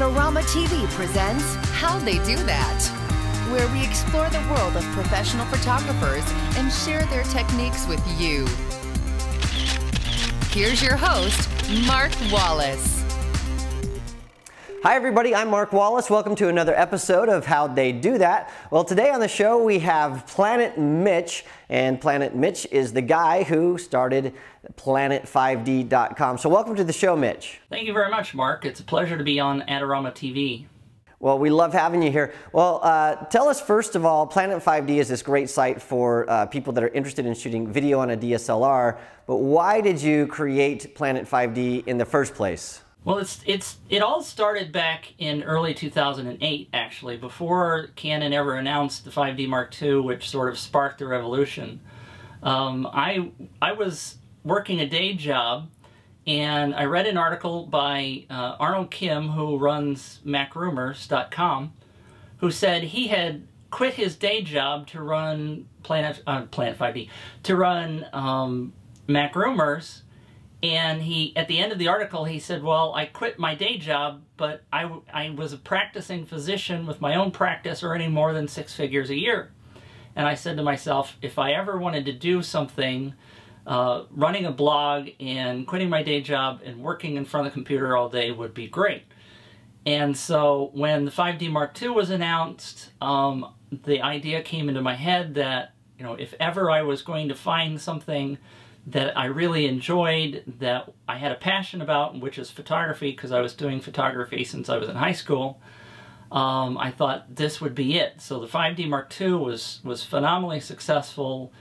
Adorama TV presents How'd They Do That?, where we explore the world of professional photographers and share their techniques with you. Here's your host, Mark Wallace. Hi everybody, I'm Mark Wallace. Welcome to another episode of How'd They Do That? Well, today on the show we have Planet Mitch, and Planet Mitch is the guy who started Planet5D.com. So welcome to the show, Mitch. Thank you very much, Mark. It's a pleasure to be on Adorama TV. Well, we love having you here. Well, tell us first of all, Planet5D is this great site for people that are interested in shooting video on a DSLR, but why did you create Planet5D in the first place? Well, it all started back in early 2008, actually, before Canon ever announced the 5D Mark II, which sort of sparked the revolution. I was working a day job, and I read an article by Arnold Kim, who runs MacRumors.com, who said he had quit his day job to run Planet5D, to run MacRumors. And at the end of the article, he said, well, I quit my day job, but I was a practicing physician with my own practice earning more than 6 figures a year. And I said to myself, if I ever wanted to do something, running a blog and quitting my day job and working in front of the computer all day would be great. And so when the 5D Mark II was announced, the idea came into my head that, you know, if ever I was going to find something that I really enjoyed, that I had a passion about, which is photography, because I was doing photography since I was in high school, I thought this would be it. So the 5D Mark II was phenomenally successful,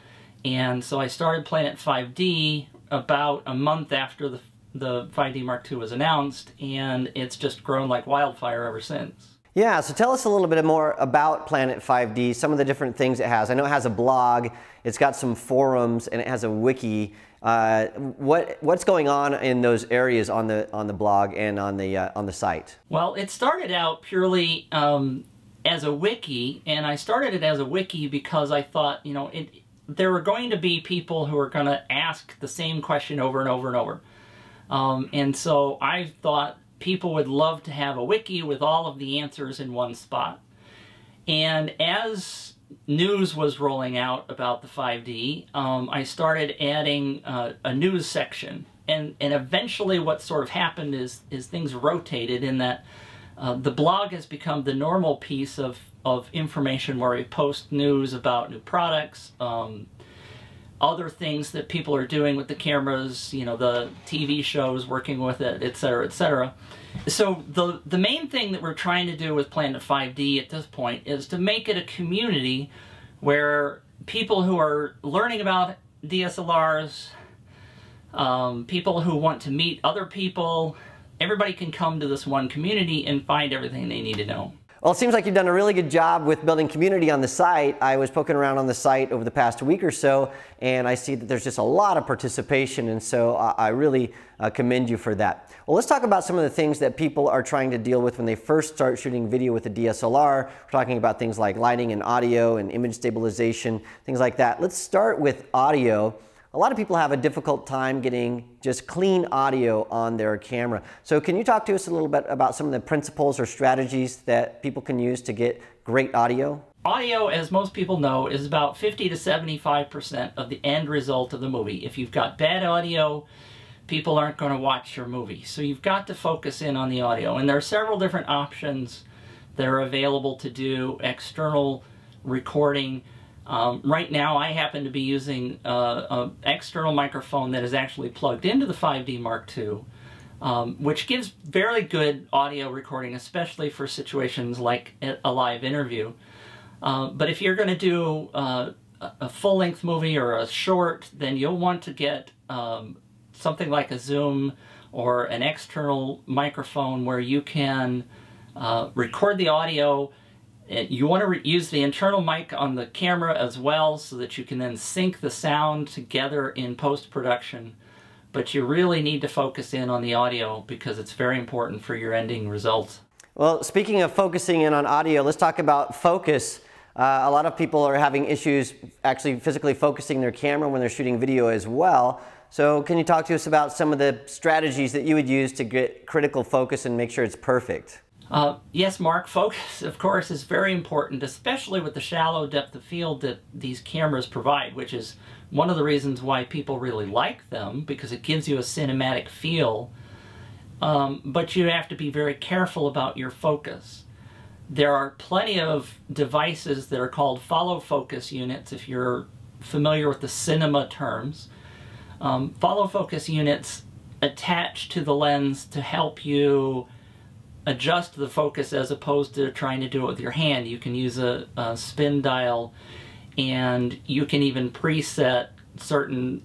and so I started Planet5D about a month after the 5D Mark II was announced, and it's just grown like wildfire ever since. Yeah, so tell us a little bit more about Planet5D, some of the different things it has. I know it has a blog, it's got some forums, and it has a wiki. What's going on in those areas on the blog and on the site? Well, it started out purely as a wiki, and I started it as a wiki because I thought, you know, there were going to be people who were going to ask the same question over and over and over. And so I thought people would love to have a wiki with all of the answers in one spot. And as news was rolling out about the 5D, I started adding a news section. And eventually what sort of happened is things rotated in that the blog has become the normal piece of information where we post news about new products, other things that people are doing with the cameras, you know, the TV shows working with it, etc., etc. So the main thing that we're trying to do with Planet5D at this point is to make it a community where people who are learning about DSLRs, people who want to meet other people, everybody can come to this one community and find everything they need to know. Well, it seems like you've done a really good job with building community on the site. I was poking around on the site over the past week or so, and I see that there's just a lot of participation, and so I really commend you for that. Well, let's talk about some of the things that people are trying to deal with when they first start shooting video with a DSLR. We're talking about things like lighting and audio and image stabilization, things like that. Let's start with audio. A lot of people have a difficult time getting just clean audio on their camera. So can you talk to us a little bit about some of the principles or strategies that people can use to get great audio? Audio, as most people know, is about 50 to 75% of the end result of the movie. If you've got bad audio, people aren't going to watch your movie. So you've got to focus in on the audio. And there are several different options that are available to do external recording. Right now I happen to be using an external microphone that is actually plugged into the 5D Mark II, which gives very good audio recording, especially for situations like a live interview. But if you're going to do a full-length movie or a short, then you'll want to get something like a Zoom or an external microphone where you can record the audio. You want to use the internal mic on the camera as well so that you can then sync the sound together in post-production. But you really need to focus in on the audio because it's very important for your ending results. Well, speaking of focusing in on audio, let's talk about focus. A lot of people are having issues actually physically focusing their camera when they're shooting video as well. So can you talk to us about some of the strategies that you would use to get critical focus and make sure it's perfect? Yes, Mark, focus, of course, is very important, especially with the shallow depth of field that these cameras provide, which is one of the reasons why people really like them, because it gives you a cinematic feel. But you have to be very careful about your focus. There are plenty of devices that are called follow focus units, if you're familiar with the cinema terms. Follow focus units attach to the lens to help you adjust the focus as opposed to trying to do it with your hand. You can use a spin dial, and you can even preset certain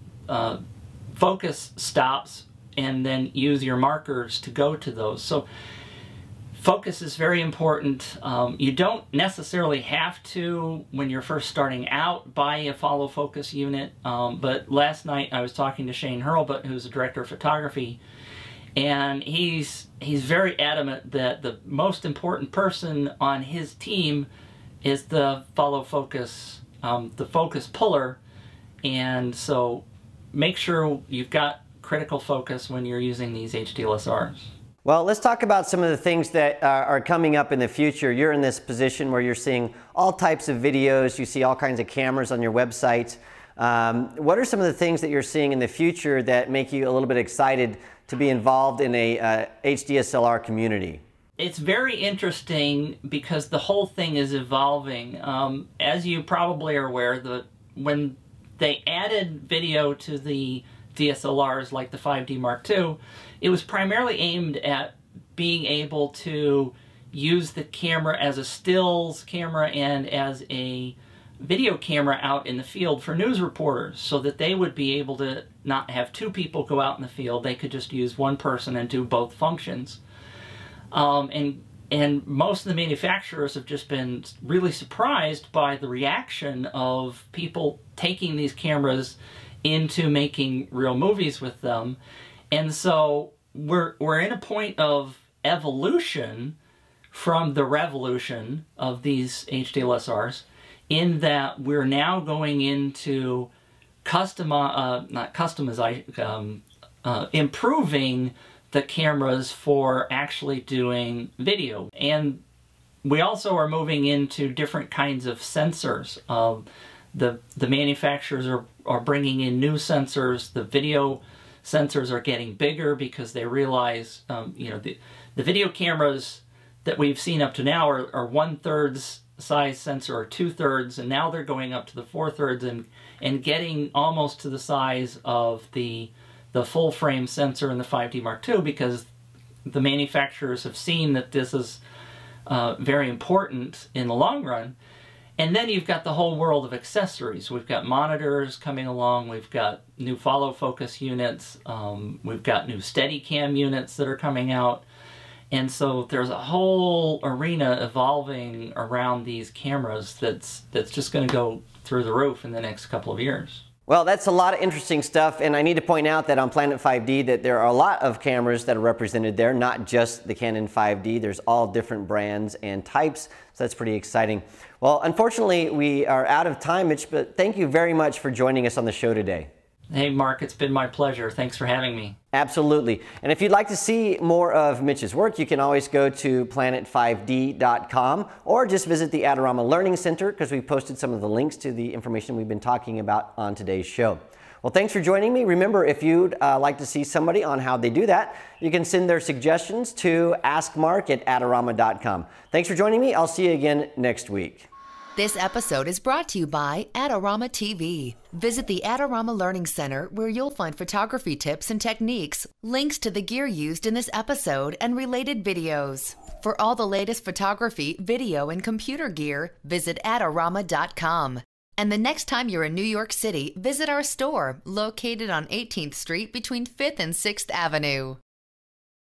focus stops and then use your markers to go to those. So focus is very important. You don't necessarily have to, when you're first starting out, buy a follow focus unit, but last night I was talking to Shane Hurlbut, who's the director of photography, and he's very adamant that the most important person on his team is the follow focus, the focus puller, and so make sure you've got critical focus when you're using these HDSLRs. Well, let's talk about some of the things that are coming up in the future. You're in this position where you're seeing all types of videos, you see all kinds of cameras on your website. What are some of the things that you're seeing in the future that make you a little bit excited to be involved in a HDSLR community? It's very interesting because the whole thing is evolving. As you probably are aware, when they added video to the DSLRs like the 5D Mark II, it was primarily aimed at being able to use the camera as a stills camera and as a video camera out in the field for news reporters, so that they would be able to not have two people go out in the field. They could just use one person and do both functions. And most of the manufacturers have just been really surprised by the reaction of people taking these cameras into making real movies with them. And so we're in a point of evolution from the revolution of these HDSLRs, in that we're now going into improving the cameras for actually doing video. And we also are moving into different kinds of sensors. The manufacturers are bringing in new sensors. The video sensors are getting bigger because they realize, you know, the video cameras that we've seen up to now are 1/3 size sensor or 2/3, and now they're going up to the 4/3 and getting almost to the size of the full frame sensor in the 5D Mark II, because the manufacturers have seen that this is very important in the long run. And then you've got the whole world of accessories. We've got monitors coming along, we've got new follow focus units, we've got new Steadicam units that are coming out. And so there's a whole arena evolving around these cameras that's just going to go through the roof in the next couple of years. Well, that's a lot of interesting stuff, and I need to point out that on Planet 5D that there are a lot of cameras that are represented there, not just the Canon 5D. There's all different brands and types, so that's pretty exciting. Well, unfortunately, we are out of time, Mitch, but thank you very much for joining us on the show today. Hey, Mark, it's been my pleasure. Thanks for having me. Absolutely. And if you'd like to see more of Mitch's work, you can always go to planet5d.com or just visit the Adorama Learning Center, because we posted some of the links to the information we've been talking about on today's show. Well, thanks for joining me. Remember, if you'd like to see somebody on how they do that, you can send their suggestions to AskMark@Adorama.com. Thanks for joining me. I'll see you again next week. This episode is brought to you by Adorama TV. Visit the Adorama Learning Center, where you'll find photography tips and techniques, links to the gear used in this episode, and related videos. For all the latest photography, video, and computer gear, visit Adorama.com. And the next time you're in New York City, visit our store, located on 18th Street between 5th and 6th Avenue.